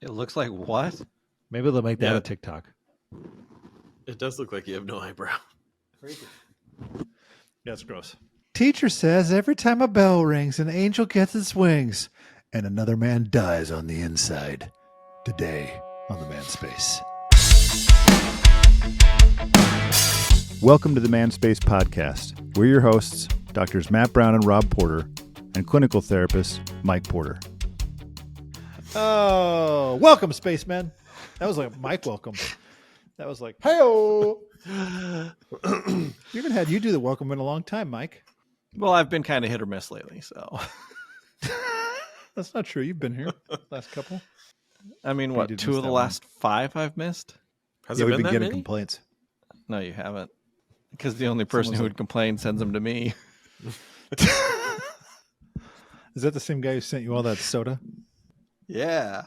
It looks like what? Maybe they'll make that Yeah. a TikTok. It does look like you have no eyebrow. Crazy. Yeah, it's gross. Teacher says every time a bell rings, an angel gets its wings, and another man dies on the inside. Today on the Man Space. Welcome to the Man Space Podcast. We're your hosts, Doctors Matt Brown and Rob Porter, and clinical therapist Mike Porter. Oh, welcome, spacemen. That was like Mike welcome. That was like, hey-o. We haven't had you do the welcome in a long time, Mike. Well, I've been kind of hit or miss lately, so. That's not true. You've been here last couple. I mean, You what, did 2 miss of the that last 5 I've missed? Has Yeah, it we've been been that getting many? complaints. No, you haven't. Because the only person Someone's who like- would complain sends them to me. Is that the same guy who sent you all that soda? Yeah.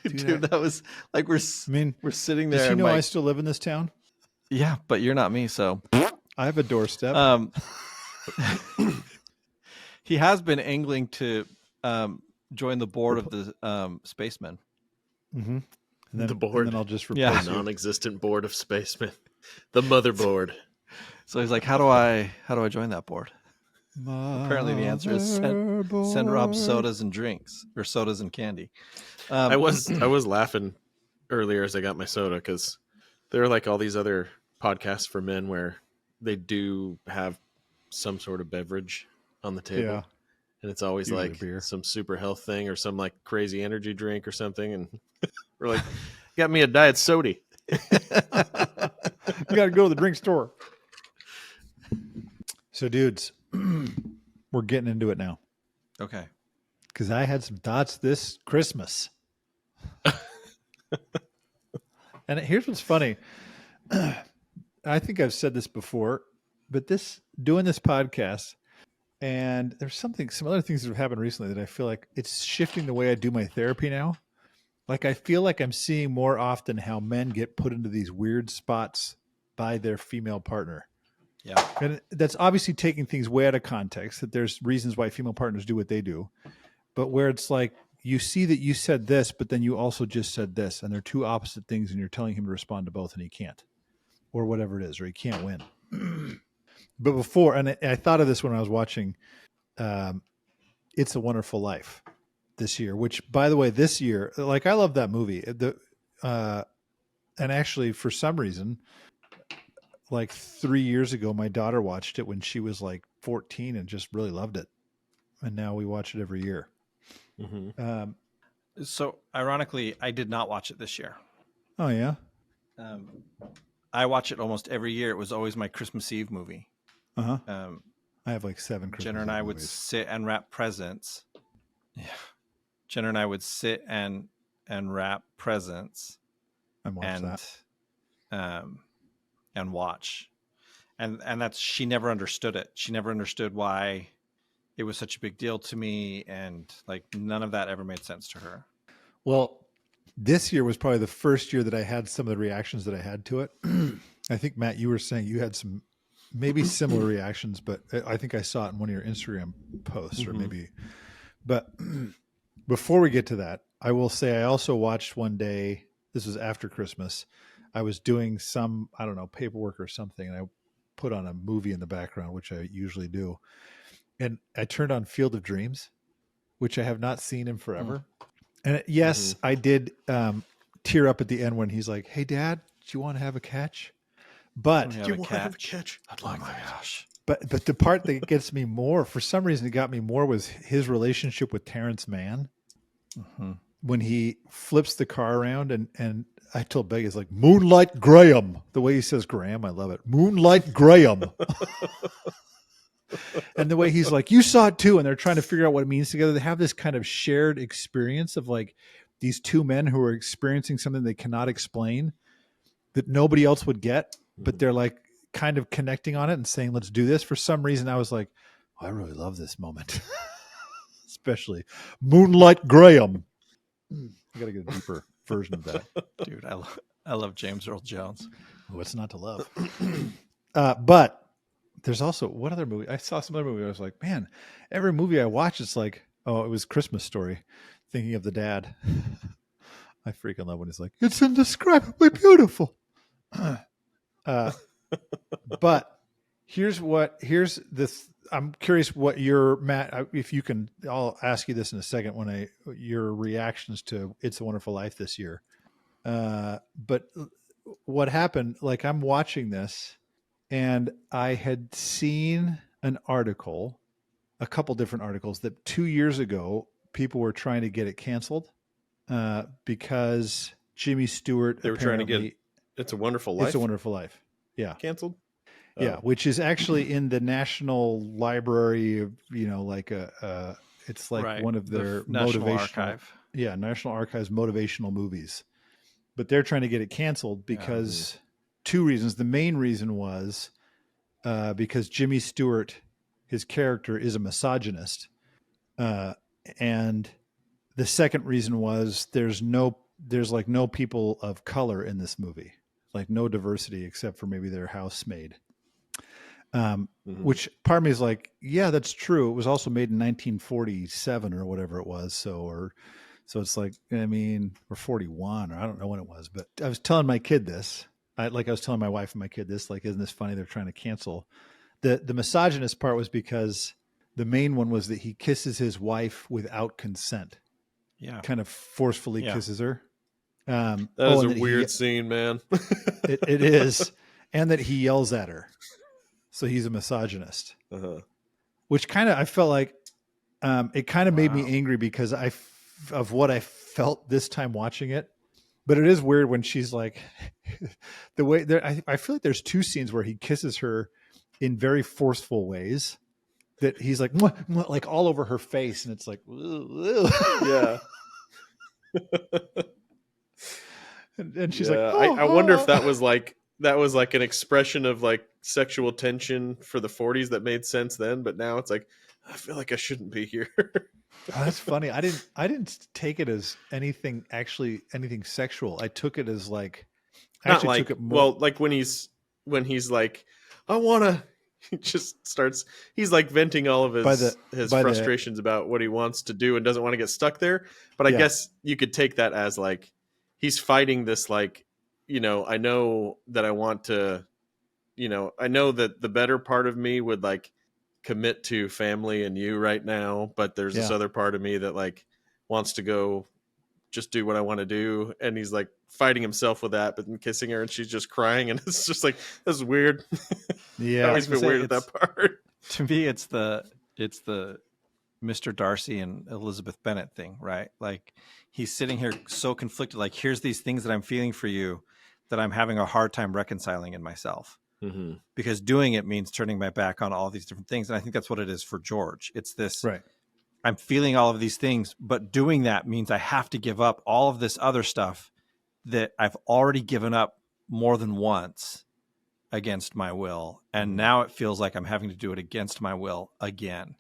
Dude, Dude, that was like we're I mean, we're sitting there. does he and know I Mike- still live in this town? Yeah, but you're not me, so. I have a doorstep. He has been angling to join the board of the spacemen. Mm-hmm. And then, The board. And then I'll just Yeah. replace you. Non-existent board of spacemen. The motherboard. So he's like, how do I join that board? Apparently the answer is send Rob sodas and drinks, or sodas and candy. I was laughing earlier as I got my soda because there are like all these other podcasts for men where they do have some sort of beverage on the table. Yeah. And it's always Usually like beer. some super health thing or some like crazy energy drink or something. And we're like, got me a diet soda. You got to go to the drink store. So, dudes, we're getting into it now Okay. because I had some thoughts this Christmas. And here's what's funny. I think I've said this before, but doing this podcast, and there's some other things that have happened recently that I feel like it's shifting the way I do my therapy now. Like I feel like I'm seeing more often how men get put into these weird spots by their female partner. Yeah. And that's obviously taking things way out of context, that there's reasons why female partners do what they do. But where it's like, you see that you said this, but then you also just said this, and they're two opposite things, and you're telling him to respond to both, and he can't. Or whatever it is, or he can't win. But before, and I thought of this when I was watching It's a Wonderful Life this year, which, by the way, this year, like, I love that movie. And actually, for some reason, like 3 years ago, my daughter watched it when she was like 14 and just really loved it. And now we watch it every year. Mm-hmm. So ironically, I did not watch it this year. Oh, yeah? I watch it almost every year. It was always my Christmas Eve movie. Uh-huh. Um, I have like 7 Christmas Jenna and I would movies. sit and wrap presents. Yeah. Jenna and I would sit and wrap presents and watch that. And watch. And that's, she never understood it. She never understood why it was such a big deal to me, and like none of that ever made sense to her. Well, this year was probably the first year that I had some of the reactions that I had to it. I think, Matt, you were saying you had some maybe similar reactions, but I think I saw it in one of your Instagram posts or maybe. But before we get to that, I will say I also watched one day, this was after Christmas, I was doing some, I don't know, paperwork or something, and I put on a movie in the background, which I usually do. And I turned on Field of Dreams, which I have not seen in forever. And yes, I did tear up at the end when he's like, "Hey, Dad, do you want to have a catch?" But Do you want to have a catch? I'd like Oh my that. gosh. but the part that gets me more, for some reason, it got me more, was his relationship with Terrence Mann when he flips the car around and I told Begg, it's like Moonlight Graham. The way he says Graham, I love it. Moonlight Graham. And the way he's like, you saw it too. And they're trying to figure out what it means together. They have this kind of shared experience of like these two men who are experiencing something they cannot explain that nobody else would get, but they're like kind of connecting on it and saying, let's do this. For some reason, I was like, oh, I really love this moment. Especially Moonlight Graham. I got to get a deeper version of that. Dude, I love James Earl Jones. What's not to love? But there's also what other movie? I saw some other movie. I was like, man, every movie I watch, it's like, oh, it was Christmas Story. Thinking of the dad. I freaking love when he's like, "It's indescribably beautiful." But here's this. I'm curious what your Matt, if you can. I'll ask you this in a second. Your reactions to "It's a Wonderful Life" this year. But what happened? Like I'm watching this, and I had seen an article, a couple different articles that 2 years ago people were trying to get it canceled because Jimmy Stewart They were trying to apparently get "It's a Wonderful Life" It's a Wonderful Life. Yeah. canceled. Yeah, Oh. which is actually in the National Library of, like it's like Right. one of their National motivational Archive. Yeah, National Archives motivational movies. But they're trying to get it canceled because two reasons. The main reason was because Jimmy Stewart, his character, is a misogynist. And the second reason was there's like no people of color in this movie, like no diversity except for maybe their housemaid. Which part of me is like, yeah, that's true. It was also made in 1947 or whatever it was. So it's like, I mean, or 41, or I don't know when it was, but I was telling my kid this. I was telling my wife and my kid this, like, isn't this funny? They're trying to cancel. The misogynist part was because the main one was that he kisses his wife without consent. Yeah. Kind of forcefully kisses her. That is a weird scene, man. It is. And that he yells at her. So he's a misogynist, which I felt like it kind of made me angry because of what I felt this time watching it. But it is weird when she's like the way there. I feel like there's two scenes where he kisses her in very forceful ways that he's like, mwah, mwah, like all over her face. And it's like, yeah. and she's like, I wonder if that was like an expression of like sexual tension for the 40s that made sense then, but now it's like, I feel like I shouldn't be here. That's funny. I didn't take it as anything sexual. I took it as like, not like, took it more, well, like when he's like, I want to, he just starts, he's like venting all of his frustrations about what he wants to do and doesn't want to get stuck there. But I guess you could take that as like, he's fighting this, like, I know that I want to, I know that the better part of me would like commit to family and you right now, but there's this other part of me that like wants to go just do what I want to do. And he's like fighting himself with that, but then kissing her and she's just crying. And it's just like, that's weird. Yeah. I always feel weird at that part. To me, it's the Mr. Darcy and Elizabeth Bennet thing, right? Like he's sitting here so conflicted, like here's these things that I'm feeling for you that I'm having a hard time reconciling in myself. Mm-hmm. Because doing it means turning my back on all these different things. And I think that's what it is for George. It's this, right. I'm feeling all of these things, but doing that means I have to give up all of this other stuff that I've already given up more than once against my will. And now it feels like I'm having to do it against my will again.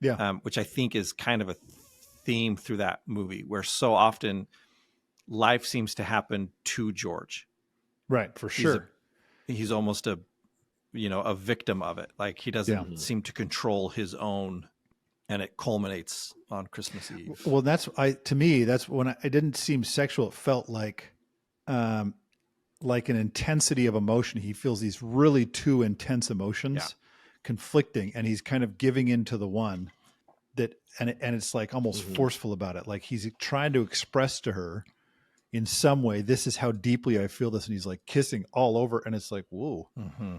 Yeah. Which I think is kind of a theme through that movie where so often life seems to happen to George. Right. For sure. He's almost a victim of it. Like he doesn't seem to control his own, and it culminates on Christmas Eve. Well, to me, that's when it didn't seem sexual. It felt like an intensity of emotion. He feels these really two intense emotions conflicting, and he's kind of giving into the one that, and it's like almost forceful about it. Like he's trying to express to her in some way, this is how deeply I feel this. And he's like kissing all over. And it's like, whoa. Mm-hmm.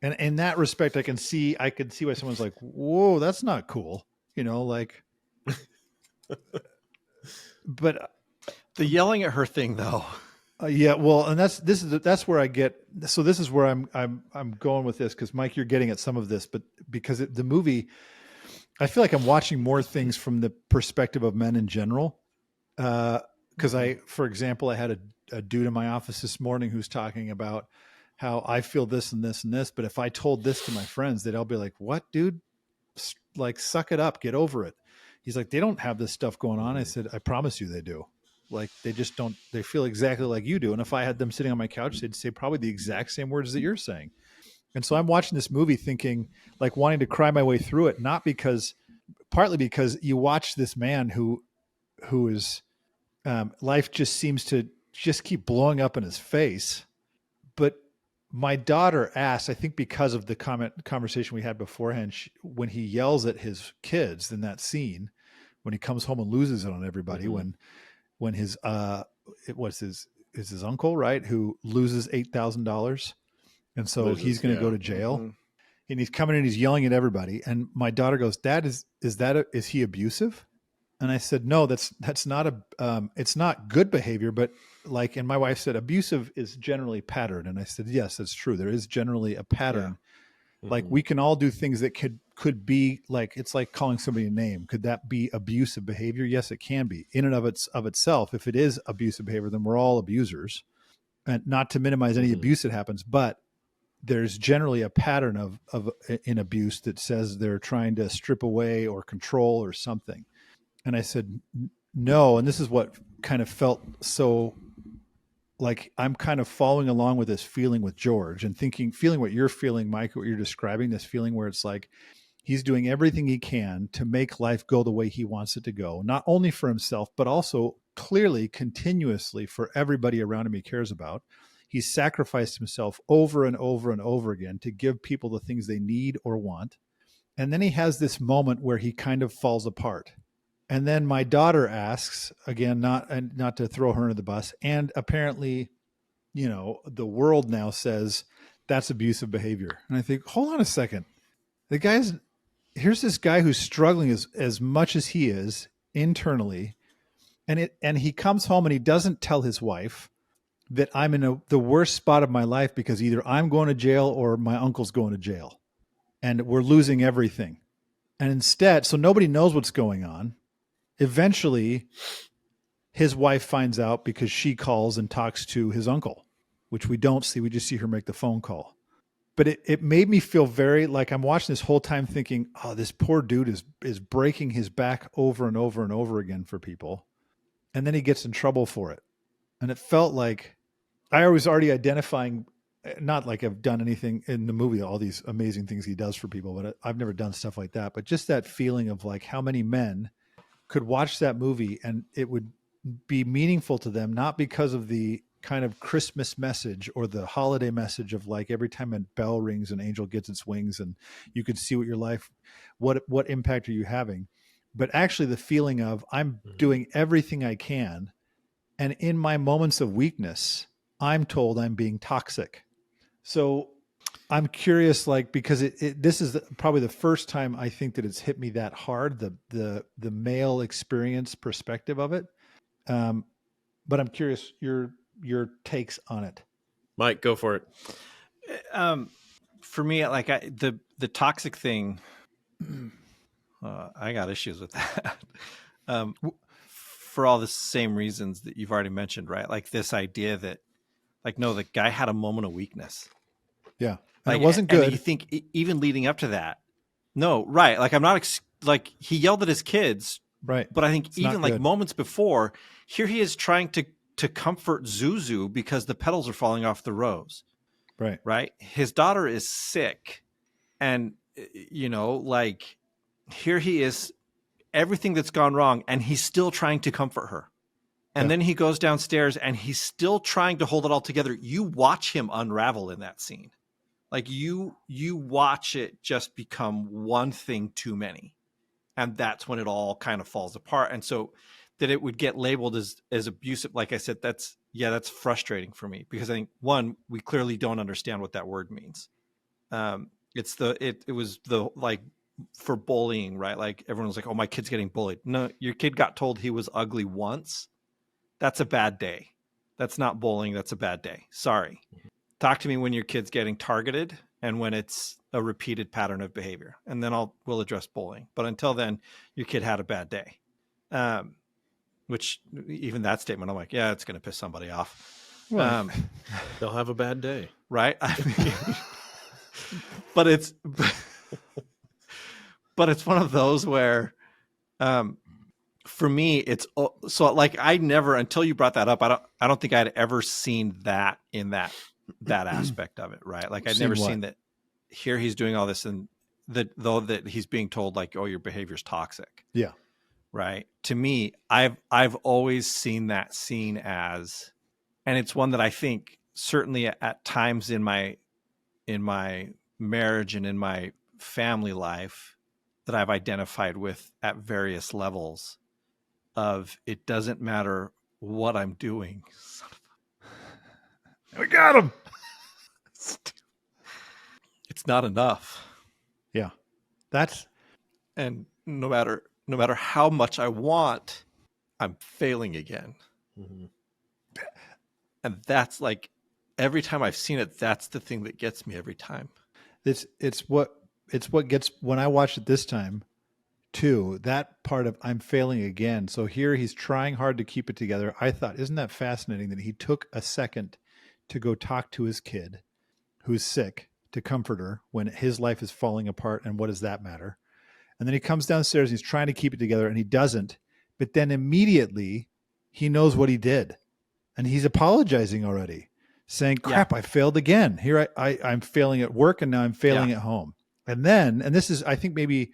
And in that respect, I can see why someone's like, whoa, that's not cool. Like, but the yelling at her thing though. Yeah. Well, and that's where I get, so this is where I'm going with this. Cause Mike, you're getting at some of this, but because the movie, I feel like I'm watching more things from the perspective of men in general. Because for example, I had a dude in my office this morning who's talking about how I feel this and this and this, but if I told this to my friends, they'd all be like, "What, dude? Like, suck it up, get over it." He's like, "They don't have this stuff going on." I said, "I promise you, they do. Like, they just don't. They feel exactly like you do. And if I had them sitting on my couch, they'd say probably the exact same words that you're saying." And so I'm watching this movie thinking, like, wanting to cry my way through it, partly because you watch this man who is life just seems to just keep blowing up in his face. But my daughter asked, I think because of the conversation we had beforehand, when he yells at his kids in that scene, when he comes home and loses it on everybody, when his it was his uncle, right, who loses $8,000, and so he's going to go to jail, and he's coming in, he's yelling at everybody, and my daughter goes, "Dad, is he abusive?" And I said, "No, that's not it's not good behavior, but like," and my wife said, "Abusive is generally pattern," and I said, "Yes, that's true. There is generally a pattern." Yeah. Like we can all do things that could be like, it's like calling somebody a name. Could that be abusive behavior? Yes, it can be in and of itself. If it is abusive behavior, then we're all abusers, and not to minimize any abuse that happens, but there's generally a pattern of in abuse that says they're trying to strip away or control or something. And I said, no. And this is what kind of felt so like I'm kind of following along with this feeling with George and feeling what you're feeling, Mike, what you're describing, this feeling where it's like he's doing everything he can to make life go the way he wants it to go, not only for himself, but also clearly, continuously for everybody around him he cares about. He's sacrificed himself over and over and over again to give people the things they need or want. And then he has this moment where he kind of falls apart. And then my daughter asks, again, not to throw her under the bus, and apparently, the world now says that's abusive behavior. And I think, hold on a second. Here's this guy who's struggling as much as he is internally, and he comes home and he doesn't tell his wife that I'm in the worst spot of my life because either I'm going to jail or my uncle's going to jail, and we're losing everything. And instead, so nobody knows what's going on. Eventually, his wife finds out because she calls and talks to his uncle, which we don't see. We just see her make the phone call. But it made me feel very like I'm watching this whole time thinking, oh, this poor dude is breaking his back over and over and over again for people. And then he gets in trouble for it. And it felt like I was already identifying, not like I've done anything in the movie, all these amazing things he does for people, but I've never done stuff like that. But just that feeling of like how many men could watch that movie and it would be meaningful to them, not because of the kind of Christmas message or the holiday message of like every time a bell rings an angel gets its wings and you could see what your life, what impact are you having, but actually the feeling of I'm doing everything I can. And in my moments of weakness, I'm told I'm being toxic. So I'm curious, like, because this is probably the first time I think that it's hit me that hard, the male experience perspective of it. But I'm curious your takes on it. Mike, go for it. For me, like the toxic thing, I got issues with that. For all the same reasons that you've already mentioned, right? Like this idea that, like, no, the guy had a moment of weakness. Yeah. Like, it wasn't good. And you think even leading up to that, no, right. Like I'm not like he yelled at his kids, right? But I think it's even like moments before, here he is trying to comfort Zuzu because the petals are falling off the rose. Right. Right. His daughter is sick. And, like here he is, everything that's gone wrong, and he's still trying to comfort her. And then he goes downstairs and he's still trying to hold it all together. You watch him unravel in that scene. Like you watch it just become one thing too many. And that's when it all kind of falls apart. And so that it would get labeled as abusive, like I said, that's frustrating for me because I think, one, we clearly don't understand what that word means. It was the, like, for bullying, right? Like everyone was like, oh, my kid's getting bullied. No, your kid got told he was ugly once. That's a bad day. That's not bullying. That's a bad day. Sorry. Talk to me when your kid's getting targeted and when it's a repeated pattern of behavior. And then we'll address bullying. But until then, your kid had a bad day. Which even that statement, I'm like, yeah, it's going to piss somebody off. They'll have a bad day. Right. I mean, but it's one of those where, for me, it's so like I never, until you brought that up, I don't think I'd ever seen that in that aspect of it, right? Like I'd never seen that here he's doing all this and that he's being told like, oh, your behavior's toxic. Yeah. right? To me, I've always seen that scene as, and it's one that I think certainly at times in my marriage and in my family life that I've identified with at various levels of it doesn't matter what I'm doing. We got him. It's not enough. Yeah. That's And no matter how much I want, I'm failing again. Mm-hmm. And that's like every time I've seen it, that's the thing that gets me every time. it's what gets when I watched it this time too. That part of I'm failing again. So here he's trying hard to keep it together. I thought, isn't that fascinating that he took a second to go talk to his kid who's sick to comfort her when his life is falling apart, and what does that matter? And then he comes downstairs and he's trying to keep it together and he doesn't. But then immediately he knows what he did and he's apologizing already, saying, crap, I failed again. Here I'm failing at work and now I'm failing at home. And then, and this is, I think maybe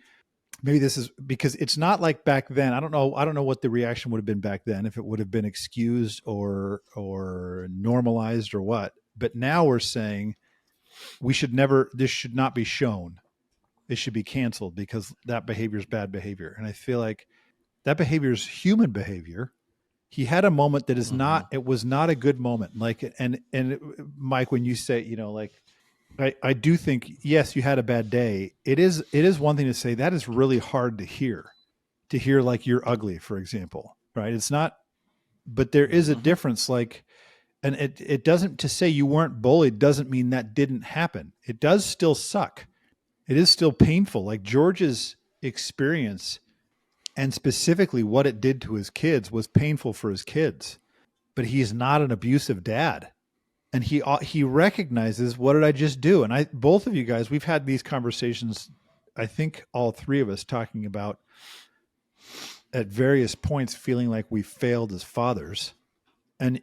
this is because it's not like back then. I don't know what the reaction would have been back then, if it would have been excused or normalized or what. But now we're saying this should not be shown. It should be canceled because that behavior is bad behavior. And I feel like that behavior is human behavior. He had a moment that is not, it was not a good moment. Like, and Mike, when you say, like, I do think, yes, you had a bad day. It is one thing to say that is really hard to hear like you're ugly, for example, right? It's not, but there is a difference. Like, and it doesn't, to say you weren't bullied doesn't mean that didn't happen. It does still suck. It is still painful. Like George's experience and specifically what it did to his kids was painful for his kids, but he's not an abusive dad. And he recognizes, what did I just do? And both of you guys, we've had these conversations, I think all three of us, talking about at various points feeling like we failed as fathers. And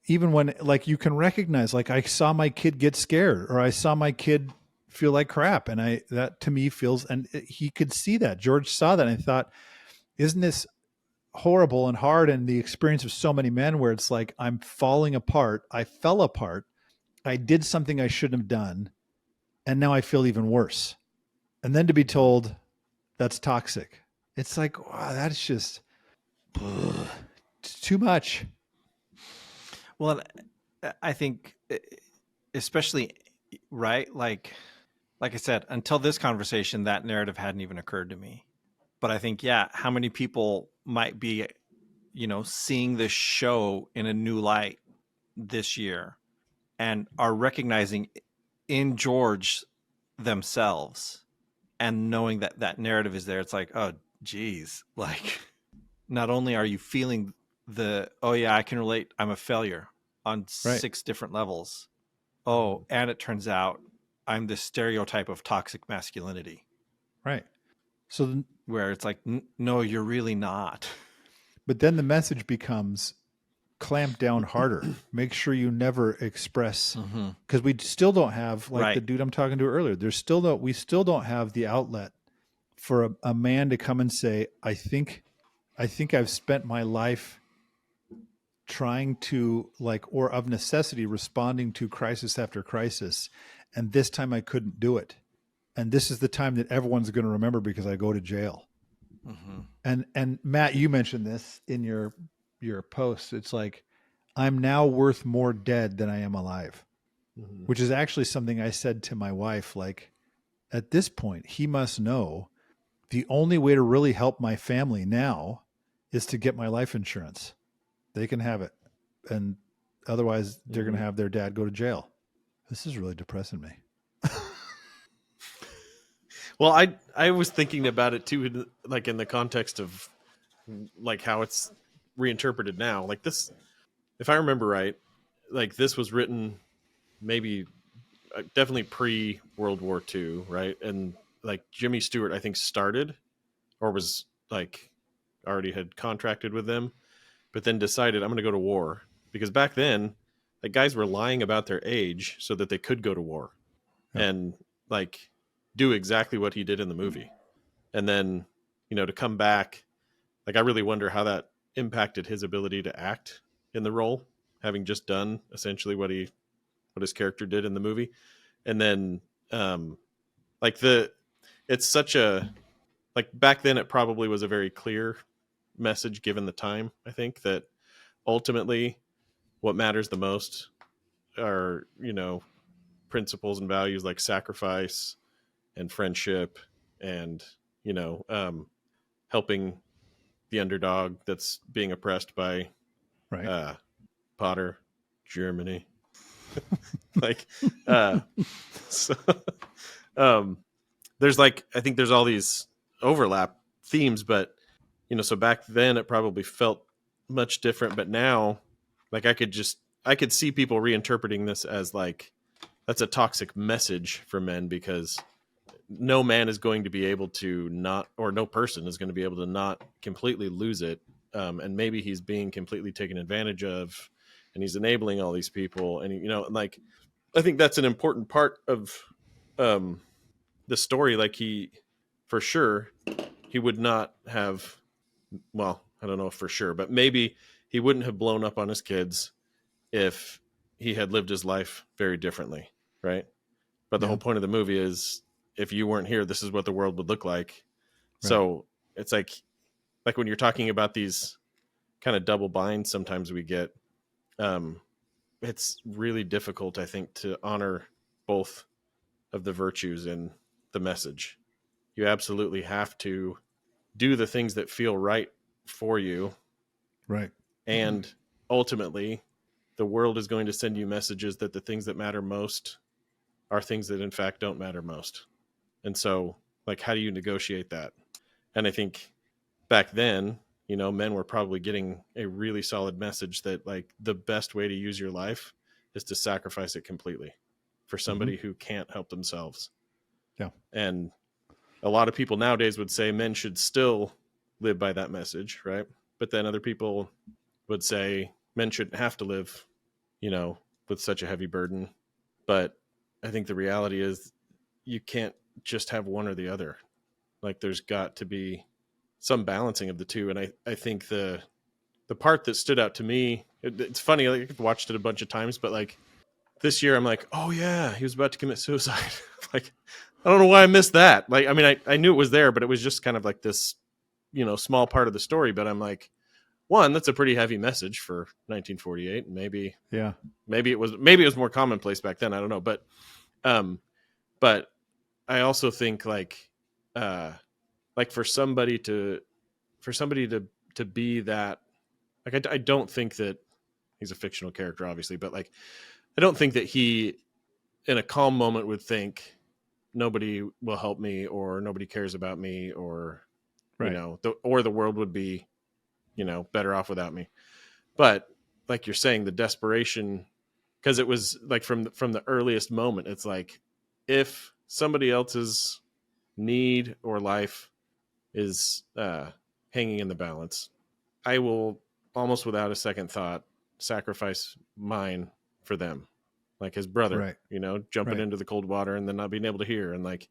even when, like, you can recognize, like, I saw my kid get scared or I saw my kid feel like crap. And that to me feels, and he could see that. George saw that and I thought, isn't this horrible and hard? And the experience of so many men where it's like, I'm falling apart. I fell apart. I did something I shouldn't have done. And now I feel even worse. And then to be told that's toxic. It's like, wow, that's just it's too much. Well, I think especially, right? Like I said, until this conversation, that narrative hadn't even occurred to me. But I think, how many people might be, seeing this show in a new light this year and are recognizing in George themselves and knowing that that narrative is there. It's like, oh, geez, like not only are you feeling I can relate, I'm a failure on 6 different levels. Oh, and it turns out I'm this stereotype of toxic masculinity. Right. So where it's like, no, you're really not. But then the message becomes clamp down harder. Make sure you never express, because we still don't have, like the dude I'm talking to earlier, we still don't have the outlet for a man to come and say, I think I've spent my life trying to, like, or of necessity responding to crisis after crisis. And this time I couldn't do it. And this is the time that everyone's going to remember because I go to jail. And Matt, you mentioned this in your post. It's like, I'm now worth more dead than I am alive, which is actually something I said to my wife. Like, at this point, he must know the only way to really help my family now is to get my life insurance. They can have it. And otherwise they're going to have their dad go to jail. This is really depressing me. Well, I was thinking about it too, like in the context of like how it's reinterpreted now. Like this, if I remember right, like this was written maybe definitely pre World War II, right? And like Jimmy Stewart, I think started or was like already had contracted with them, but then decided I'm going to go to war, because back then, like guys were lying about their age so that they could go to war, and like do exactly what he did in the movie. And then, to come back like I really wonder how that impacted his ability to act in the role, having just done essentially what his character did in the movie. And then like it's such a, like back then it probably was a very clear message given the time. I think that ultimately what matters the most are, principles and values like sacrifice and friendship and, helping the underdog that's being oppressed by Right. Potter, Germany. Like, so, there's like, I think there's all these overlap themes, but, so back then it probably felt much different, but now, like, I could see people reinterpreting this as like, that's a toxic message for men, because no man is going to be able to not, or no person is going to be able to not completely lose it. And maybe he's being completely taken advantage of, and he's enabling all these people. And, like, I think that's an important part of the story. Like for sure, he would not have, well, I don't know if for sure, but maybe he wouldn't have blown up on his kids if he had lived his life very differently. Right. But the whole point of the movie is, if you weren't here, this is what the world would look like. Right. So it's like when you're talking about these kind of double binds, sometimes we get, it's really difficult, I think, to honor both of the virtues in the message. You absolutely have to do the things that feel right for you. Right. And ultimately, the world is going to send you messages that the things that matter most are things that in fact don't matter most. And so, like, how do you negotiate that? And I think back then, men were probably getting a really solid message that, like, the best way to use your life is to sacrifice it completely for somebody who can't help themselves. Yeah. And a lot of people nowadays would say men should still live by that message, right? But then other people would say men shouldn't have to live, with such a heavy burden. But I think the reality is you can't just have one or the other. Like, there's got to be some balancing of the two. And I think the part that stood out to me, it's funny, like, I've watched it a bunch of times, but like this year I'm like, oh yeah, he was about to commit suicide. Like, I don't know why I missed that. Like, I mean, I knew it was there, but it was just kind of like this, small part of the story. But I'm like, one, that's a pretty heavy message for 1948. And maybe it was more commonplace back then. I don't know. But I also think like for somebody to be that, like, I don't think that he's a fictional character, obviously, but like, I don't think that he in a calm moment would think nobody will help me, or nobody cares about me, or, right. Or the world would be, better off without me. But like you're saying, the desperation, because it was like from the earliest moment, it's like, if somebody else's need or life is hanging in the balance, I will almost without a second thought sacrifice mine for them. Like his brother, right. Jumping into the cold water and then not being able to hear, and like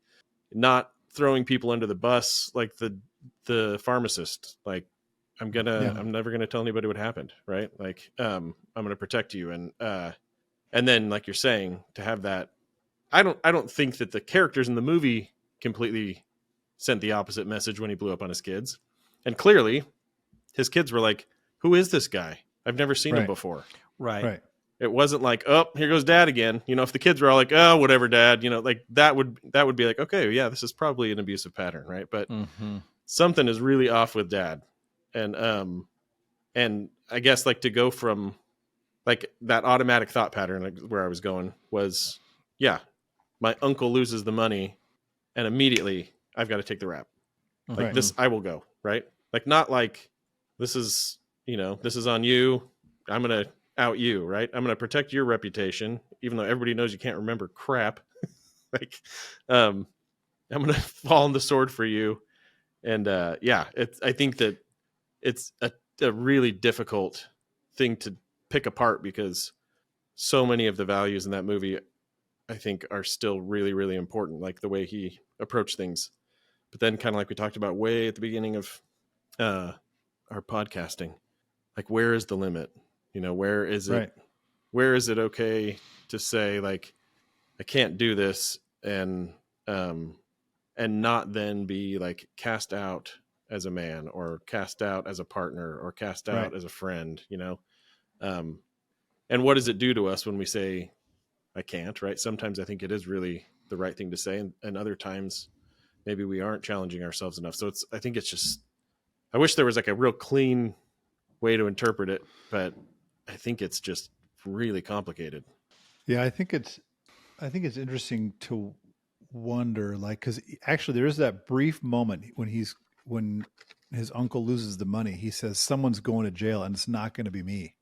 not throwing people under the bus, like the pharmacist. Like, I'm never gonna tell anybody what happened, right? Like, I'm gonna protect you, and then, like you're saying, to have that, I don't think that the characters in the movie completely sent the opposite message when he blew up on his kids. And clearly his kids were like, who is this guy? I've never seen him before. Right. It wasn't like, oh, here goes dad again. If the kids were all like, oh, whatever, dad, like that would be like, okay, yeah, this is probably an abusive pattern. Right. But something is really off with dad. And I guess, like, to go from like that automatic thought pattern, like where I was going was, yeah, my uncle loses the money and immediately I've got to take the rap. Like, this, I will go, right? Like, not like, this is on you. I'm going to out you, right? I'm going to protect your reputation, even though everybody knows you can't remember crap. Like, I'm going to fall on the sword for you. And I think that it's a really difficult thing to pick apart, because so many of the values in that movie, I think, are still really, really important, like the way he approached things. But then, kind of like we talked about way at the beginning of our podcasting. Like, where is the limit? You know, where is it? Right. Where is it okay to say, like, I can't do this, and not then be like cast out as a man, or cast out as a partner, or cast out Right. as a friend, you know? And what does it do to us when we say, I can't, right? Sometimes I think it is really the right thing to say. And other times maybe we aren't challenging ourselves enough. So I think it's just, I wish there was like a real clean way to interpret it, but I think it's just really complicated. Yeah, I think it's interesting to wonder, like, because actually there is that brief moment when his uncle loses the money. He says someone's going to jail, and it's not going to be me.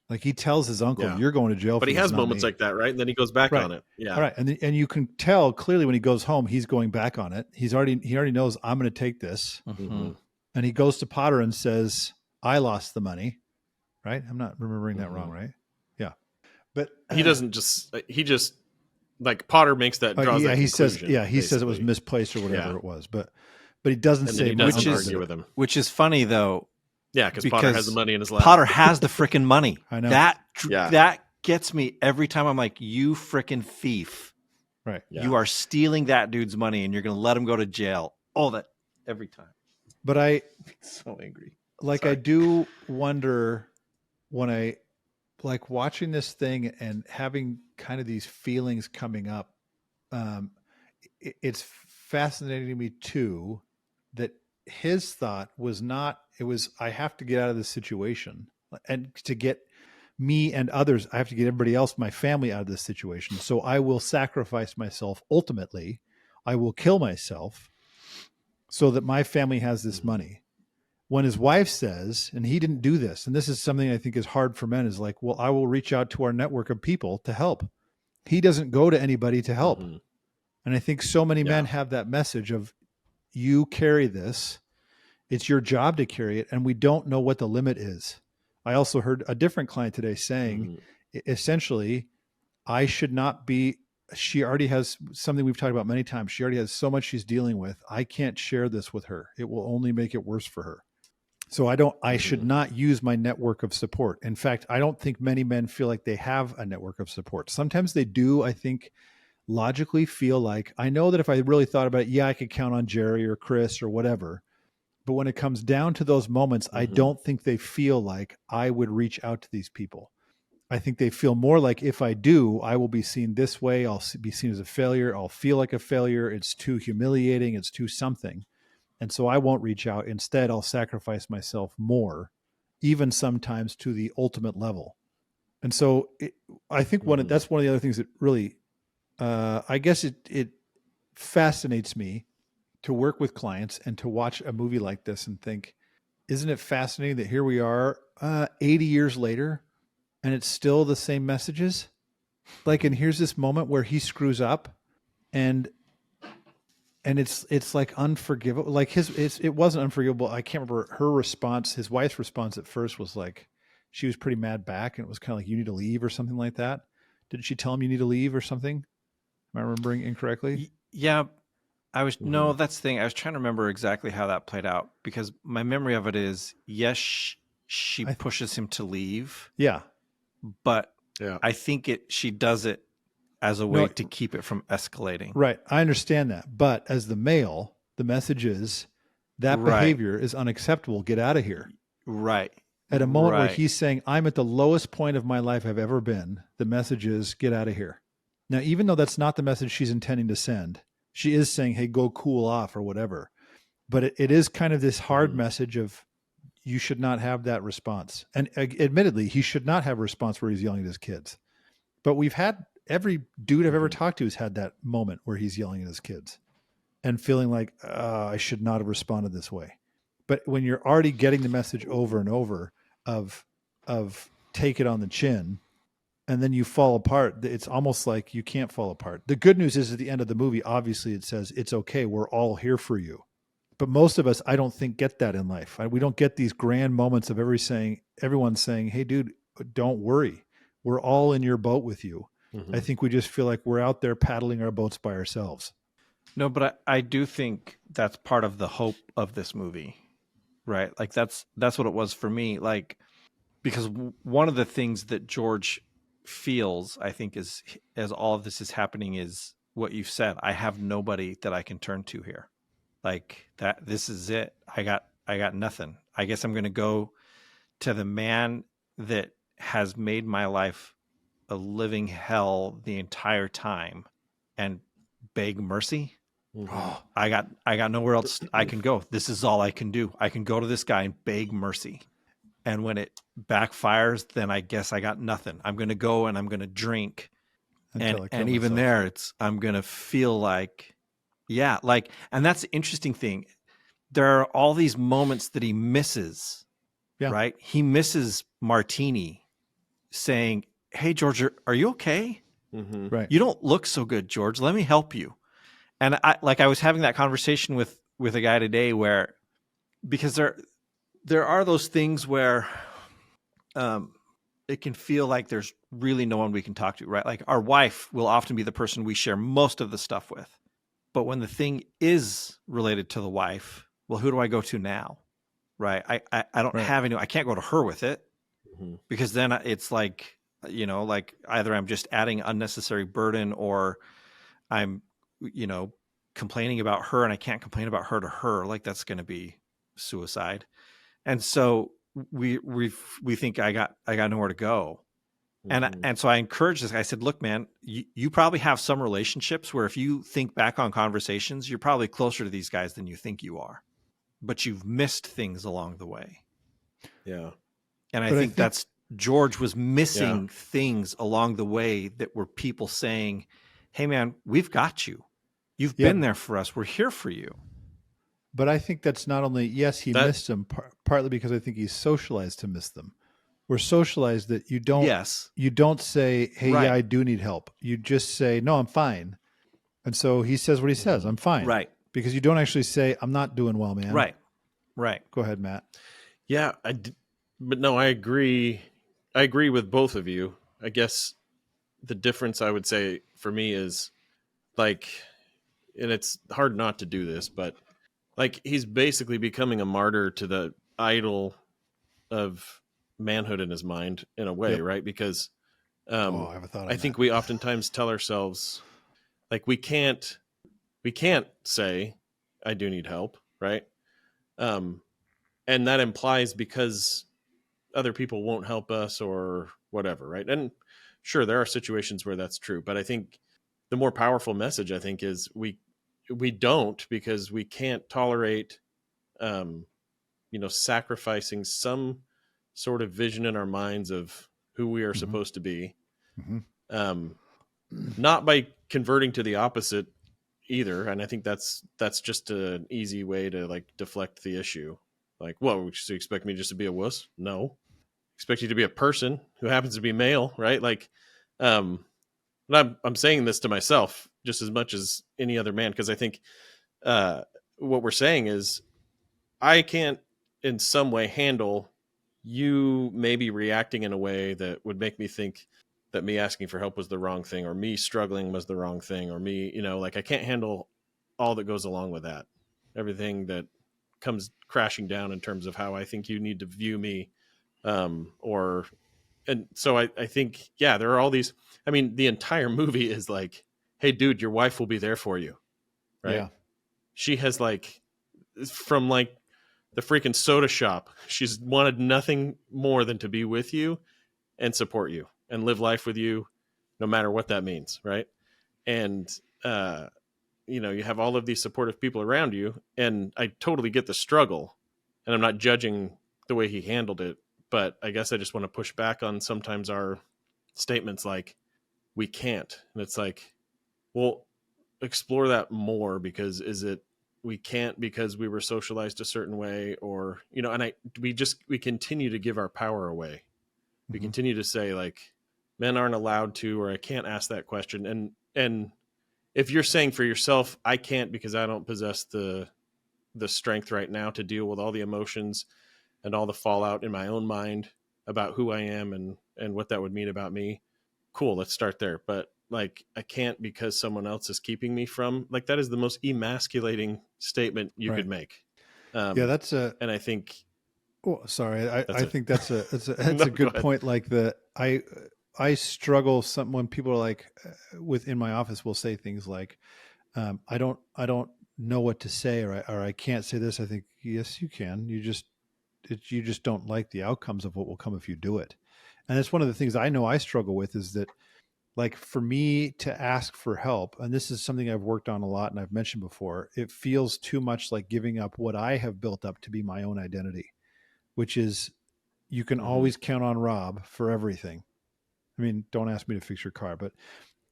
Like, he tells his uncle, Yeah. "You're going to jail." But for he this, has not moments me. like that, right? And then he goes back Right. on it. Yeah. All right, and you can tell clearly when he goes home, he's going back on it. He already knows, I'm going to take this, Mm-hmm. and he goes to Potter and says, "I lost the money." Right? I'm not remembering that wrong, right? Yeah, but He just like Potter makes that, draws yeah, that he says, conclusion, he says it was basically. misplaced or whatever Yeah. it was, but he doesn't And say then he doesn't my uncle argue did with it. him. Which is funny though. Yeah, because Potter has the money in his lap. Potter has the freaking money. I know. Yeah. That gets me every time. I'm like, you freaking thief. Right. Yeah. You are stealing that dude's money and you're going to let him go to jail. Oh, that every time. But I So angry. like, Sorry. I do wonder when I like watching this thing and having kind of these feelings coming up. It's fascinating to me too that his thought was not, it was, I have to get out of this situation, and to get me and others, I have to get everybody else, my family, out of this situation. So I will sacrifice myself. Ultimately, I will kill myself so that my family has this money. When his wife says, and he didn't do this, and this is something I think is hard for men, is like, well, I will reach out to our network of people to help. He doesn't go to anybody to help. Mm-hmm. And I think so many men Yeah. have that message of, you carry this, it's your job to carry it, and we don't know what the limit is. I also heard a different client today saying, essentially, I should not be, she already has something we've talked about many times. She already has so much she's dealing with. I can't share this with her. It will only make it worse for her. So I should not use my network of support. In fact, I don't think many men feel like they have a network of support. Sometimes they do, I think, logically feel like, I know that if I really thought about it, yeah, I could count on Jerry or Chris or whatever. But when it comes down to those moments, I don't think they feel like I would reach out to these people. I think they feel more like, if I do, I will be seen this way. I'll be seen as a failure. I'll feel like a failure. It's too humiliating. It's too something. And so I won't reach out. Instead, I'll sacrifice myself more, even sometimes to the ultimate level. And so I think that's one of the other things that really, I guess it fascinates me to work with clients and to watch a movie like this and think, isn't it fascinating that here we are 80 years later and it's still the same messages? Like, and here's this moment where he screws up and it's like unforgivable. Like it wasn't unforgivable. I can't remember her response. His wife's response at first was like, she was pretty mad back, and it was kind of like, you need to leave or something like that. Didn't she tell him you need to leave or something? Am I remembering incorrectly? Yeah, no, that's the thing. I was trying to remember exactly how that played out, because my memory of it is, yes, she pushes him to leave. Yeah. But Yeah. I think she does it as a way to keep it from escalating. Right. I understand that. But as the male, the message is that behavior is unacceptable. Get out of here. Right. At a moment where he's saying, I'm at the lowest point of my life I've ever been, the message is, get out of here. Now, even though that's not the message she's intending to send, she is saying, hey, go cool off or whatever. But it is kind of this hard message of, you should not have that response. And admittedly, he should not have a response where he's yelling at his kids. But every dude I've ever talked to has had that moment where he's yelling at his kids and feeling like, I should not have responded this way. But when you're already getting the message over and over of take it on the chin, and then you fall apart, it's almost like you can't fall apart. The good news is, at the end of the movie, obviously it says, it's okay, we're all here for you. But most of us, I don't think, get that in life. We don't get these grand moments of everyone saying, hey, dude, don't worry. We're all in your boat with you. I think we just feel like we're out there paddling our boats by ourselves. No, but I do think that's part of the hope of this movie, right? Like that's what it was for me. Like, because one of the things that George feels, I think, is as all of this is happening, is what you've said. I have nobody that I can turn to here. Like that, this is it. I got nothing. I guess I'm going to go to the man that has made my life a living hell the entire time and beg mercy. Mm-hmm. I got nowhere else I can go. This is all I can do. I can go to this guy and beg mercy. And when it backfires, then I guess I got nothing. I'm going to go and I'm going to drink. Until I kill And even myself. there, I'm going to feel like, yeah, like, and that's the interesting thing. There are all these moments that he misses, Yeah. right? He misses Martini saying, "Hey, George, are you okay? Mm-hmm. Right. You don't look so good, George. Let me help you." And I was having that conversation with a guy today where, because there are those things where it can feel like there's really no one we can talk to, right? Like our wife will often be the person we share most of the stuff with. But when the thing is related to the wife, well, who do I go to now? Right. I don't Right. have any, I can't go to her with it, Mm-hmm. because then it's like, like either I'm just adding unnecessary burden, or I'm, complaining about her, and I can't complain about her to her. Like that's going to be suicide. And so we think I got nowhere to go. Mm-hmm. And so I encouraged this guy. I said, look, man, you probably have some relationships where if you think back on conversations, you're probably closer to these guys than you think you are, but you've missed things along the way. Yeah. And I But think that's, George was missing things along the way that were people saying, "Hey man, we've got you. You've Yeah. been there for us. We're here for you." But I think that's not only, yes, he That- missed them, partly because I think he's socialized to miss them. We're socialized that you don't Yes. say, "Hey, Right. yeah, I do need help." You just say, "No, I'm fine." And so he says what he says, "I'm fine." Right. Because you don't actually say, "I'm not doing well, man." Right. Right. Go ahead, Matt. Yeah, but no, I agree. I agree with both of you. I guess the difference I would say for me is like, and it's hard not to do this, but like he's basically becoming a martyr to the idol of manhood in his mind in a way, Yep. right? Because I have a thought on I that. think we oftentimes tell ourselves like we can't say I do need help, right? And that implies because other people won't help us or whatever, right? And sure, there are situations where that's true, but I think the more powerful message, I think, is we don't, because we can't tolerate sacrificing some sort of vision in our minds of who we are Mhm. supposed to be, Mhm. not by converting to the opposite either. And I think that's just an easy way to like deflect the issue. Like, what, would you expect me just to be a wuss? No, expect you to be a person who happens to be male, right? Like, and I'm saying this to myself just as much as any other man, because I think what we're saying is I can't in some way handle you maybe reacting in a way that would make me think that me asking for help was the wrong thing, or me struggling was the wrong thing, or me, like I can't handle all that goes along with that. Everything that comes crashing down in terms of how I think you need to view me. And so I think, yeah, there are all these, I mean, the entire movie is like, hey dude, your wife will be there for you. Right. Yeah. She has like, from like the freaking soda shop, she's wanted nothing more than to be with you and support you and live life with you, no matter what that means. Right. And, you have all of these supportive people around you, and I totally get the struggle, and I'm not judging the way he handled it, but I guess I just want to push back on sometimes our statements like, we can't. And it's like, well, explore that more, because is it we can't because we were socialized a certain way, or and we continue to give our power away. We Mhm. continue to say like men aren't allowed to, or I can't ask that question. And if you're saying for yourself, I can't because I don't possess the strength right now to deal with all the emotions and all the fallout in my own mind about who I am and what that would mean about me, cool, let's start there. But like, I can't because someone else is keeping me from, like, that is the most emasculating statement you Right. could make. Yeah, that's and I think Oh, sorry. That's I it. think that's No, a go good ahead. point. Like I struggle some when people are like within my office will say things like, I don't know what to say, or I can't say this. I think, yes, you can. You just don't like the outcomes of what will come if you do it. And that's one of the things I know I struggle with is that, like, for me to ask for help, and this is something I've worked on a lot and I've mentioned before, it feels too much like giving up what I have built up to be my own identity, which is you can Hmm. always count on Rob for everything. I mean, don't ask me to fix your car, but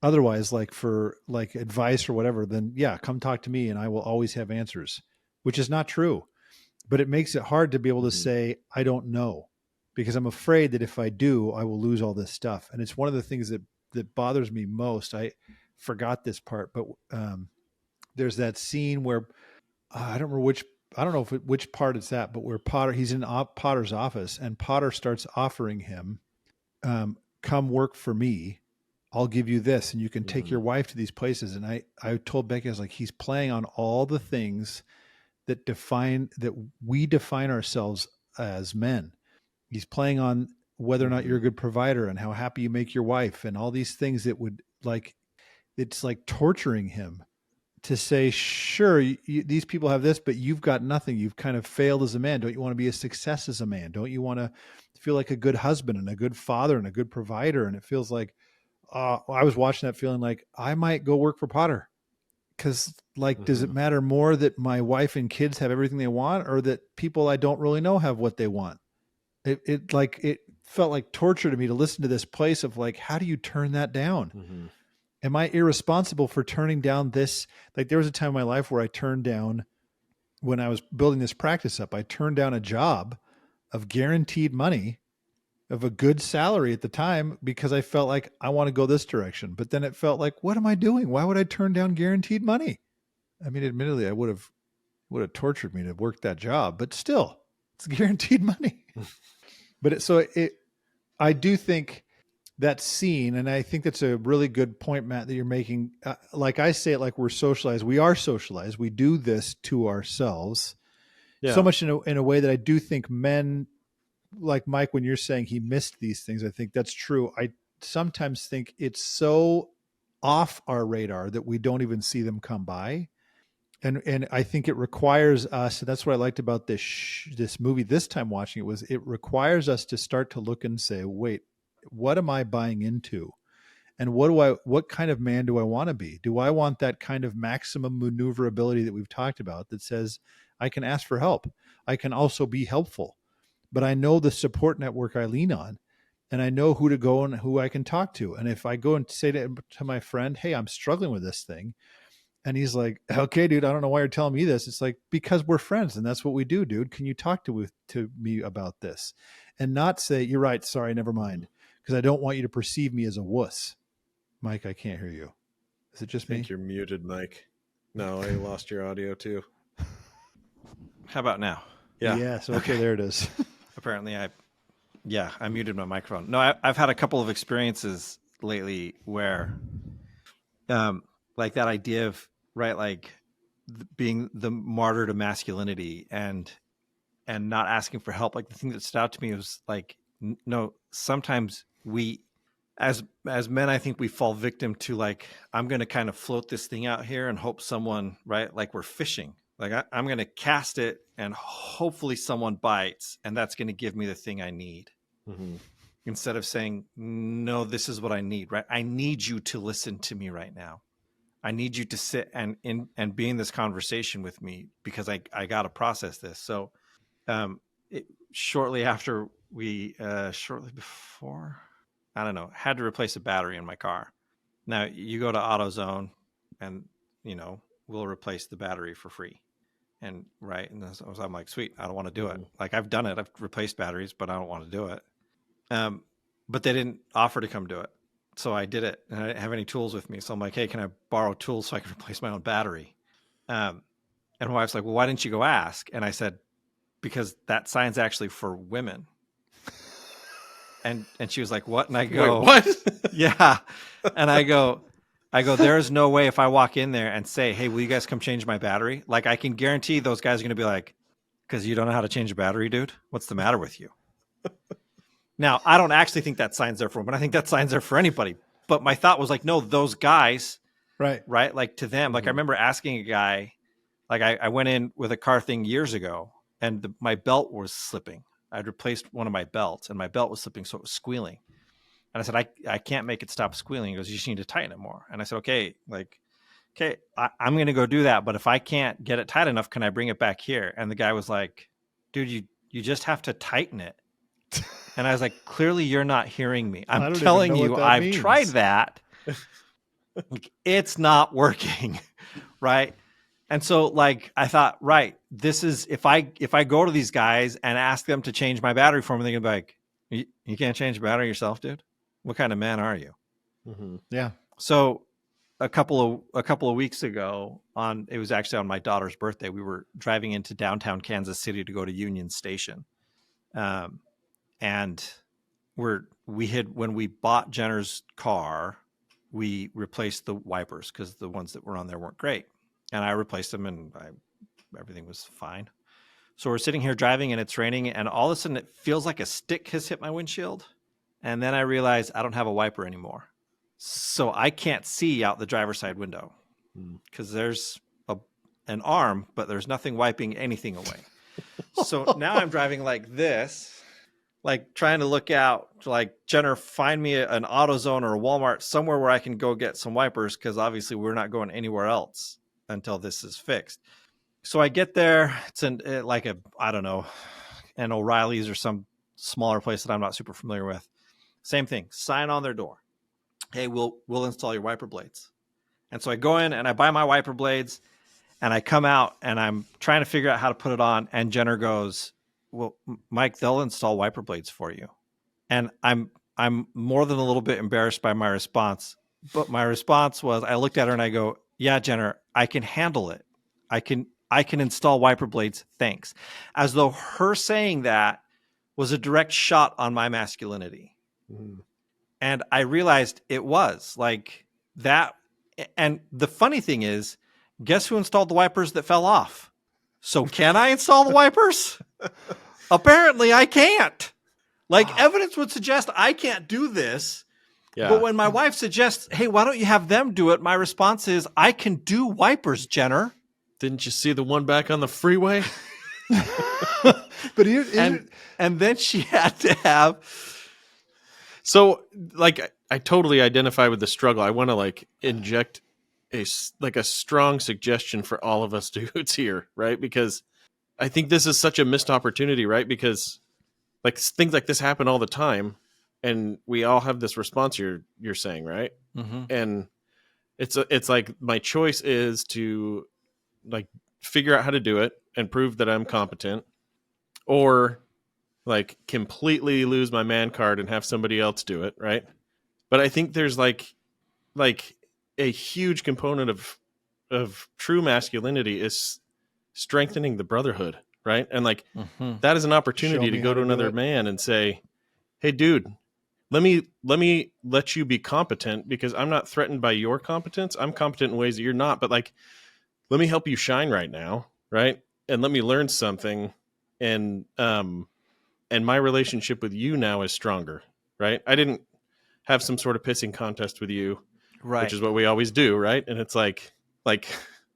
otherwise, like for like advice or whatever, then yeah, come talk to me and I will always have answers, which is not true. But it makes it hard to be able to Hmm. say, I don't know, because I'm afraid that if I do, I will lose all this stuff. And it's one of the things that bothers me most. I forgot this part, but there's that scene where I don't remember I don't know which part it's at, but where he's in Potter's office and Potter starts offering him, come work for me. I'll give you this and you can take Hmm. your wife to these places. And I told Becky, I was like, he's playing on all the things that we define ourselves as men. He's playing on whether or not you're Hmm. a good provider and how happy you make your wife and all these things that would like, it's like torturing him to say, sure, these people have this, but you've got nothing. You've kind of failed as a man. Don't you want to be a success as a man? Don't you want to feel like a good husband and a good father and a good provider? And it feels like, I was watching that feeling like I might go work for Potter because, like, does it Hmm. matter more that my wife and kids have everything they want or that people I don't really know have what they want? It felt like torture to me to listen to this place of like, how do you turn that down? Hmm. Am I irresponsible for turning down this? Like, there was a time in my life where I turned down, when I was building this practice up, I turned down a job of guaranteed money, of a good salary at the time, because I felt like I want to go this direction. But then it felt like, what am I doing? Why would I turn down guaranteed money? I mean, admittedly, I would have tortured me to work that job, but still, it's guaranteed money. But I do think that scene, and I think that's a really good point, Matt, that you're making. Like I say it, like we're socialized. We are socialized. We do this to ourselves so Yeah. much in a way that I do think men, like Mike, when you're saying he missed these things, I think that's true. I sometimes think it's so off our radar that we don't even see them come by. And I think it requires us. And that's what I liked about this movie this time watching it was it requires us to start to look and say, wait, what am I buying into? And what kind of man do I want to be? Do I want that kind of maximum maneuverability that we've talked about that says I can ask for help? I can also be helpful, but I know the support network I lean on and I know who to go and who I can talk to. And if I go and say to my friend, hey, I'm struggling with this thing, and he's like, okay, dude, I don't know why you're telling me this. It's like, because we're friends and that's what we do, dude. Can you talk to me about this? And not say, you're right. Sorry, never Hmm. mind. Because I don't want you to perceive me as a wuss. Mike, I can't hear you. Is it I just think me? you're muted, Mike. No, I lost your audio too. How about now? Yeah. Yes. Okay, Okay. there it is. Apparently, I muted my microphone. No, I've had a couple of experiences lately where, um, like that idea of right, like being the martyr to masculinity and not asking for help. Like the thing that stood out to me was like, no, sometimes we, as men, I think we fall victim to like, I'm going to kind of float this thing out here and hope someone, right? Like we're fishing. Like I'm going to cast it and hopefully someone bites, and that's going to give me the thing I need. Hmm. Instead of saying, no, this is what I need, right? I need you to listen to me right now. I need you to sit and be in this conversation with me because I got to process this. So, um, shortly after shortly before, I don't know, had to replace a battery in my car. Now you go to AutoZone and, we'll replace the battery for free. And right. And so I'm like, sweet, I don't want to do it. Hmm. Like I've done it. I've replaced batteries, but I don't want to do it. Um, but they didn't offer to come do it. So I did it and I didn't have any tools with me. So I'm like, hey, can I borrow tools so I can replace my own battery? Um, and my wife's like, well, why didn't you go ask? And I said, because that sign's actually for women. And she was like, what? And I Wait, go, what? yeah. And I go, there's no way if I walk in there and say, hey, will you guys come change my battery? Like I can guarantee those guys are going to be like, because you don't know how to change a battery, dude? What's the matter with you? Now, I don't actually think that sign's there for him, but I think that sign's there for anybody. But my thought was like, no, those guys, Right. like to them, like I remember asking a guy, like I went in with a car thing years ago and my belt was slipping. I'd replaced one of my belts and my belt was slipping, so it was squealing. And I said, I can't make it stop squealing. He goes, you just need to tighten it more. And I said, okay, I'm going to go do that. But if I can't get it tight enough, can I bring it back here? And the guy was like, dude, you just have to tighten it. And I was like, clearly you're not hearing me. I'm telling you, I've tried that. It's not working. Right. And so like, I thought, right, this is, if I go to these guys and ask them to change my battery for me, they're gonna be like, you can't change the battery yourself, dude. What kind of man are you? Mm-hmm. Yeah. So a couple of weeks ago, it was actually on my daughter's birthday, we were driving into downtown Kansas City to go to Union Station. And when we bought Jenner's car, we replaced the wipers because the ones that were on there weren't great. And I replaced them and everything was fine. So we're sitting here driving and it's raining and all of a sudden it feels like a stick has hit my windshield. And then I realize I don't have a wiper anymore. So I can't see out the driver's side window because there's an arm, but there's nothing wiping anything away. So now I'm driving like this, like trying to look out, like, Jenner, find me an AutoZone or a Walmart somewhere where I can go get some wipers because obviously we're not going anywhere else until this is fixed. So I get there. It's I don't know, an O'Reilly's or some smaller place that I'm not super familiar with. Same thing, sign on their door. Hey, we'll install your wiper blades. And so I go in and I buy my wiper blades and I come out and I'm trying to figure out how to put it on. And Jenner goes, well, Mike, they'll install wiper blades for you. And I'm more than a little bit embarrassed by my response. But my response was, I looked at her and I go, yeah, Jenner, I can handle it. I can install wiper blades. Thanks. As though her saying that was a direct shot on my masculinity. Mm. And I realized it was like that. And the funny thing is, guess who installed the wipers that fell off? So can I install the wipers? Apparently I can't. Like, evidence would suggest I can't do this. Yeah. But when my wife suggests, hey, why don't you have them do it? My response is, I can do wipers, Jenner. Didn't you see the one back on the freeway? But and then she had to have. So, like, I totally identify with the struggle. I want to like inject a strong suggestion for all of us dudes here, right? Because I think this is such a missed opportunity, right? Because like things like this happen all the time, and we all have this response you're saying, right? Mm-hmm. And it's like my choice is to like figure out how to do it and prove that I'm competent, or like completely lose my man card and have somebody else do it, right? But I think there's like a huge component of true masculinity is strengthening the brotherhood, right? And like that is an opportunity to go to another man and say, hey, dude, let me let you be competent because I'm not threatened by your competence. I'm competent in ways that you're not, but like, let me help you shine right now, right? And let me learn something. And my relationship with you now is stronger, right? I didn't have some sort of pissing contest with you, right? Which is what we always do, right? And it's like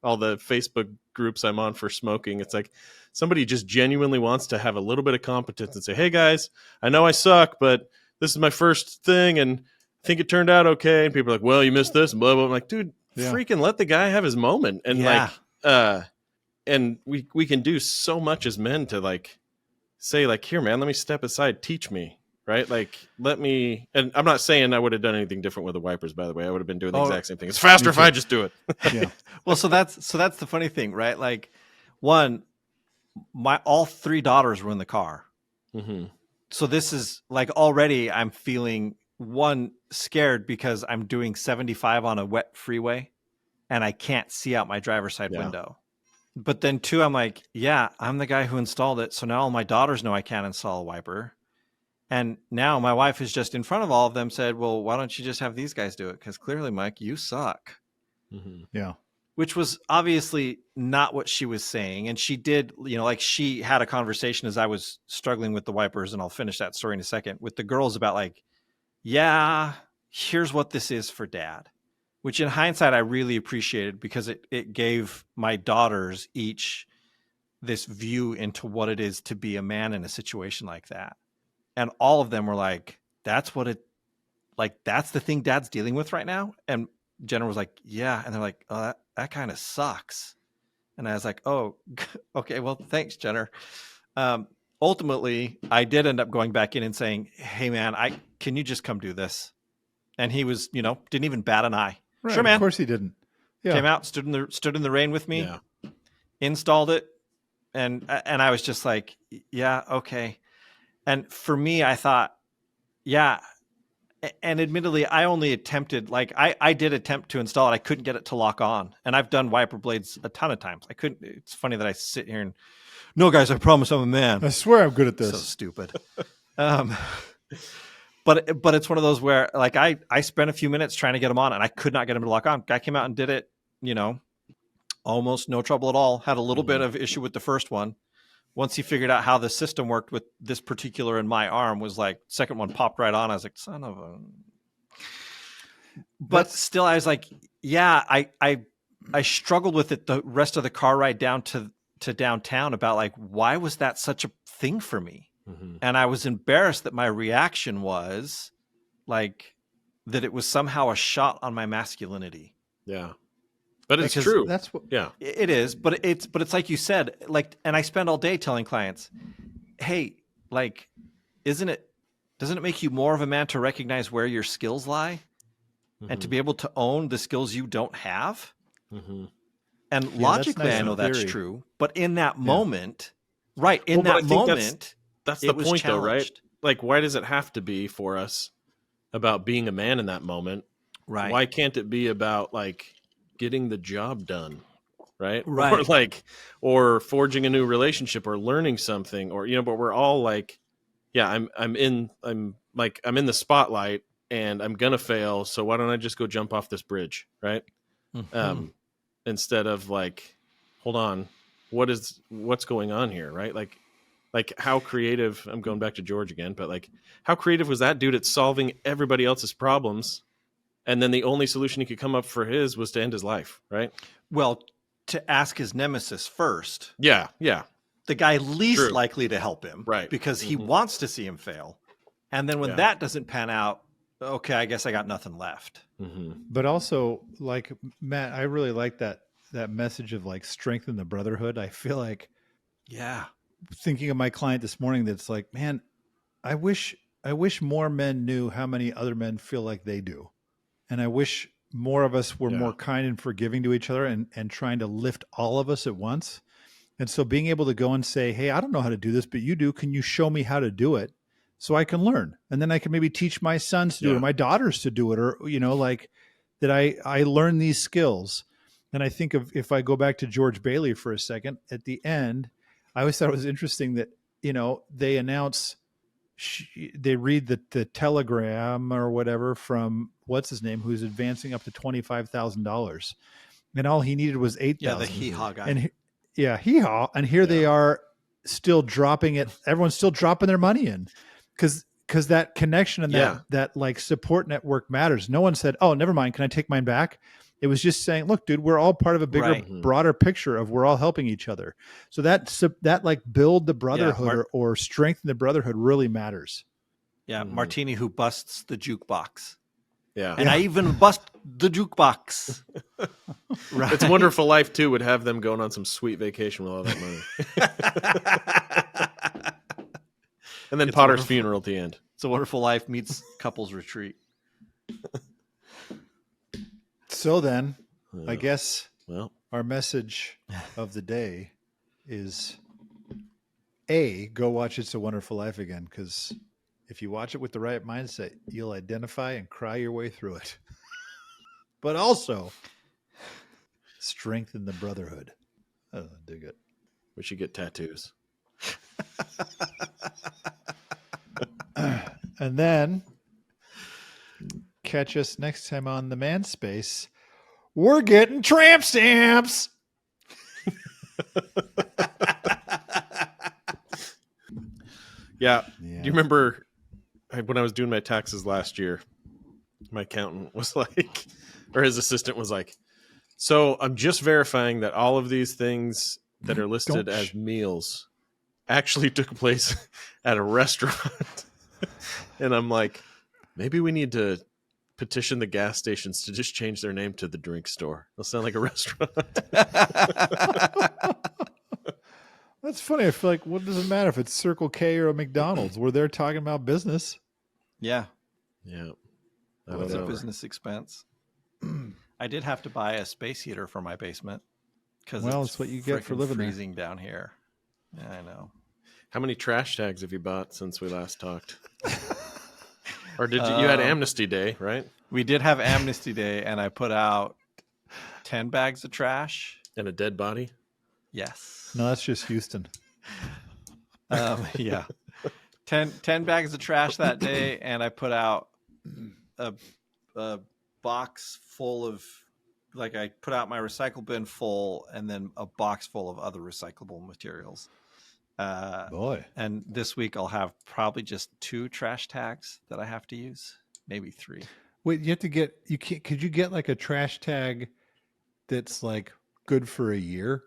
all the Facebook groups I'm on for smoking, it's like somebody just genuinely wants to have a little bit of competence and say, hey guys, I know I suck, but this is my first thing and I think it turned out okay. And people are like, well, you missed this and blah, blah. I'm like, dude, freaking let the guy have his moment. And and we can do so much as men to like say like, here, man, let me step aside, teach me. Right? Like, let me, and I'm not saying I would have done anything different with the wipers, by the way. I would have been doing the exact same thing. It's faster if I just do it. Yeah. Well, so that's the funny thing, right? Like, one, all three daughters were in the car. Mm-hmm. So this is like, already I'm feeling, one, scared because I'm doing 75 on a wet freeway and I can't see out my driver's side window. But then two, I'm like, yeah, I'm the guy who installed it. So now all my daughters know I can't install a wiper. And now my wife is just in front of all of them said, well, why don't you just have these guys do it? Because clearly, Mike, you suck. Mm-hmm. Yeah. which was obviously not what she was saying. And she did, like she had a conversation as I was struggling with the wipers, and I'll finish that story in a second, with the girls about like, yeah, here's what this is for dad, which in hindsight, I really appreciated because it gave my daughters each this view into what it is to be a man in a situation like that. And all of them were like, that's the thing dad's dealing with right now. And Jenna was like, yeah. And they're like, oh, that kind of sucks. And I was like, oh, okay, well, thanks, Jenner. Ultimately, I did end up going back in and saying, hey, man, can you just come do this? And he was, didn't even bat an eye. Right, Sure, man. Of course he didn't. Yeah. Came out, stood in the rain with me, installed it. And I was just like, yeah, okay. And for me, I thought, yeah. And admittedly, I only attempted, like I did attempt to install it. I couldn't get it to lock on. And I've done wiper blades a ton of times. I couldn't. It's funny that I sit here and, no, guys, I promise I'm a man. I swear I'm good at this. So stupid. But it's one of those where like I spent a few minutes trying to get them on, and I could not get them to lock on. Guy came out and did it, almost no trouble at all. Had a little bit of issue with the first one. Once he figured out how the system worked with this particular in my arm, was like, second one popped right on. I was like, son of a. But still, I was like, yeah, I struggled with it the rest of the car ride down to downtown about like, why was that such a thing for me? Mm-hmm. And I was embarrassed that my reaction was like that it was somehow a shot on my masculinity. Yeah. But it's true. That's what. Yeah, it is. But it's like you said, like, and I spend all day telling clients, hey, like, doesn't it make you more of a man to recognize where your skills lie, and to be able to own the skills you don't have? Mm-hmm. And logically, nice, I know that's true. But in that moment, right? In that moment, that's the point, though, right? Like, why does it have to be for us about being a man in that moment? Right? Why can't it be about like getting the job ddone, right? Or forging a new relationship, or learning something, or but we're all like, yeah, I'm in the spotlight and I'm gonna fail, so why don't I just go jump off this bridge, right? Mm-hmm. Instead of like, hold on, what's going on here, right? Like how creative, I'm going back to George again, but like how creative was that dude at solving everybody else's problems? And then the only solution he could come up for his was to end his life, right? Well, to ask his nemesis first. Yeah. The guy least likely to help him. Right. Because he wants to see him fail. And then when that doesn't pan out, okay, I guess I got nothing left. Mm-hmm. But also, like, Matt, I really like that message of like strengthen the brotherhood. I feel like, thinking of my client this morning, that's like, man, I wish more men knew how many other men feel like they do. And I wish more of us were more kind and forgiving to each other, and trying to lift all of us at once. And so being able to go and say, hey, I don't know how to do this, but you do. Can you show me how to do it so I can learn? And then I can maybe teach my sons to do it, or my daughters to do it, or, like that I learn these skills. And I think of, if I go back to George Bailey for a second, at the end, I always thought it was interesting that, they announce, they read the telegram or whatever from what's his name, who's advancing up to $25,000, and all he needed was $8,000. Yeah, the hee-haw guy. And hee-haw. And here they are still dropping it. Everyone's still dropping their money in because that connection and that like support network matters. No one said, oh, never mind, can I take mine back? It was just saying, look, dude, we're all part of a bigger, broader picture of we're all helping each other. So that like build the brotherhood or strengthen the brotherhood really matters. Yeah. Martini, who busts the jukebox. Yeah. And I even bust the jukebox. Right. It's a Wonderful Life too would have them going on some sweet vacation with all that money. And then Potter's funeral at the end. It's a Wonderful Life meets couples retreat. So then, I guess our message of the day is go watch It's a Wonderful Life again, because if you watch it with the right mindset, you'll identify and cry your way through it. But also, strengthen the brotherhood. I dig it. We should get tattoos. And then catch us next time on The Man Space, We're getting tramp stamps. Yeah. Do you remember when I was doing my taxes last year, my accountant was like, or his assistant was like, so I'm just verifying that all of these things that are listed as meals actually took place at a restaurant. And I'm like, maybe we need to petition the gas stations to just change their name to the drink store. It'll sound like a restaurant. That's funny. I feel like, what does it matter if it's Circle K or a McDonald's? We're there talking about business. Yeah. Yeah. It's a business expense. I did have to buy a space heater for my basement because it's what you get for living freezing down here. Yeah, I know. How many trash tags have you bought since we last talked? Or did you had Amnesty Day, right? We did have Amnesty Day, and I put out 10 bags of trash. And a dead body? Yes. No, that's just Houston. Yeah. 10 bags of trash that day, and I put out a box full of, like, I put out my recycle bin full and then a box full of other recyclable materials. Boy. And this week I'll have probably just 2 trash tags that I have to use, maybe 3. Wait, could you get like a trash tag that's like good for a year?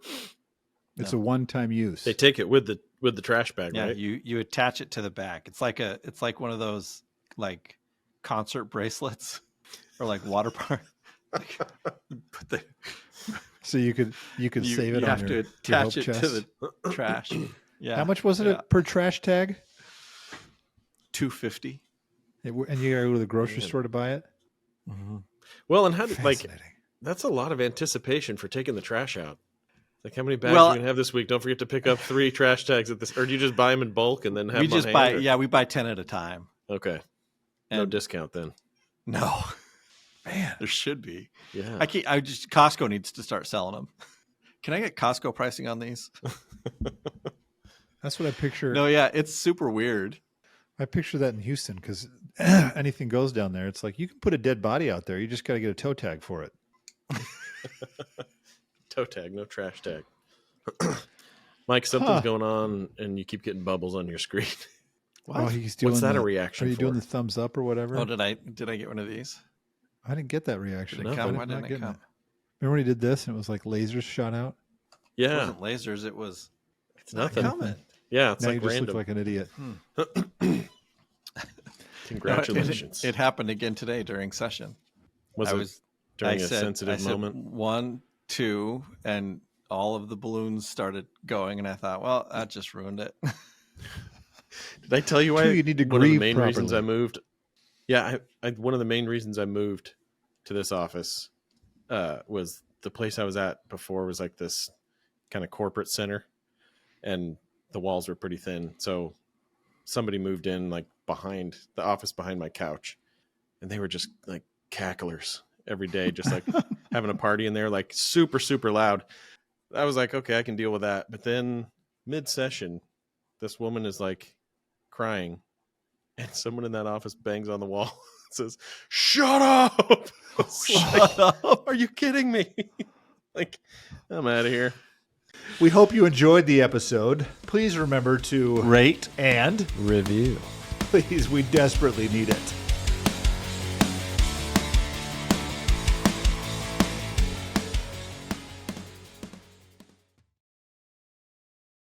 It's a one-time use. They take it with the trash bag, yeah, right? You attach it to the back. It's like one of those like concert bracelets or like water park. So you could save it. You on have your to attach hope it chest. to the trash. Yeah. How much was it per trash tag? $2.50. And you gotta go to the grocery store to buy it. Mm-hmm. Well, and how did that's a lot of anticipation for taking the trash out. Like, how many bags are you gonna have this week? Don't forget to pick up 3 trash tags at this, or do you just buy them in bulk and then have them on hand? We buy 10 at a time. Okay, no discount then. No, man, there should be. Yeah, Costco needs to start selling them. Can I get Costco pricing on these? That's what I picture. No, yeah, it's super weird. I picture that in Houston because anything goes down there. It's like you can put a dead body out there. You just got to get a toe tag for it. Toe tag, no trash tag. Mike, something's going on, and you keep getting bubbles on your screen. What? Oh, he's doing What's that a reaction? Are you for? doing the thumbs up or whatever? Oh, did I get one of these? I didn't get that reaction. Did it come? Why didn't it come? Remember when he did this and it was like lasers shot out? Yeah, it wasn't lasers. It was. It's nothing. Not coming. Yeah, it's now like you just random. look like an idiot. Congratulations! It happened again today during session. Was it during a sensitive moment? 1, 2, and all of the balloons started going, and I thought, well, that just ruined it. Did I tell you why? You need to one of the grieve main properly. reasons I moved. Yeah, one of the main reasons I moved to this office was the place I was at before was like this kind of corporate center, and the walls were pretty thin. So somebody moved in like behind the office behind my couch, and they were just like cacklers every day, just like having a party in there, like super, super loud. I was like, okay, I can deal with that. But then mid-session, this woman is like crying, and someone in that office bangs on the wall and says, "Shut up!" Shut up. Are you kidding me? Like, I'm out of here. We hope you enjoyed the episode. Please remember to Rate and review. please, we desperately need it.